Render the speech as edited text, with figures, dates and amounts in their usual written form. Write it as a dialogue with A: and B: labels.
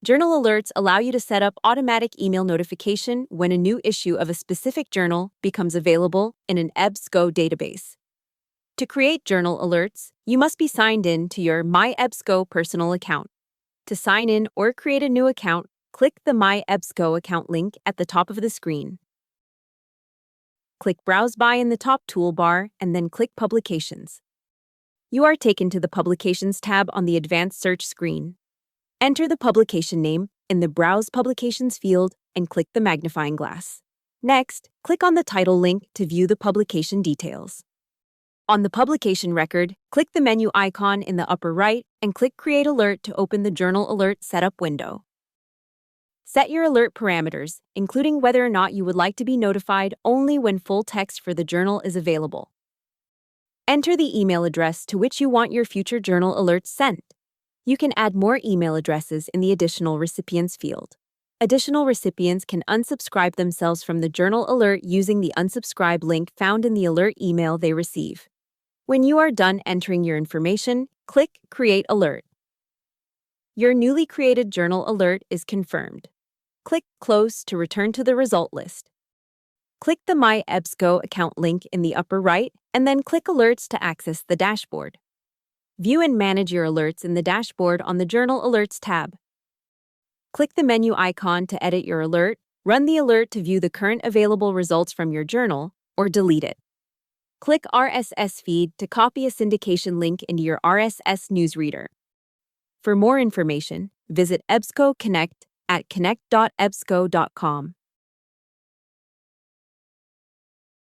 A: Journal alerts allow you to set up automatic email notification when a new issue of a specific journal becomes available in an EBSCO database. To create journal alerts, you must be signed in to your My EBSCO personal account. To sign in or create a new account, click the My EBSCO account link at the top of the screen. Click Browse By in the top toolbar and then click Publications. You are taken to the Publications tab on the Advanced Search screen. Enter the publication name in the Browse Publications field and click the magnifying glass. Next, click on the title link to view the publication details. On the publication record, click the menu icon in the upper right and click Create Alert to open the Journal Alert Setup window. Set your alert parameters, including whether or not you would like to be notified only when full text for the journal is available. Enter the email address to which you want your future journal alerts sent. You can add more email addresses in the Additional Recipients field. Additional recipients can unsubscribe themselves from the journal alert using the unsubscribe link found in the alert email they receive. When you are done entering your information, click Create Alert. Your newly created journal alert is confirmed. Click Close to return to the result list. Click the My EBSCO account link in the upper right and then click Alerts to access the dashboard. View and manage your alerts in the dashboard on the Journal Alerts tab. Click the menu icon to edit your alert, run the alert to view the current available results from your journal, or delete it. Click RSS Feed to copy a syndication link into your RSS newsreader. For more information, visit EBSCO Connect at connect.ebsco.com.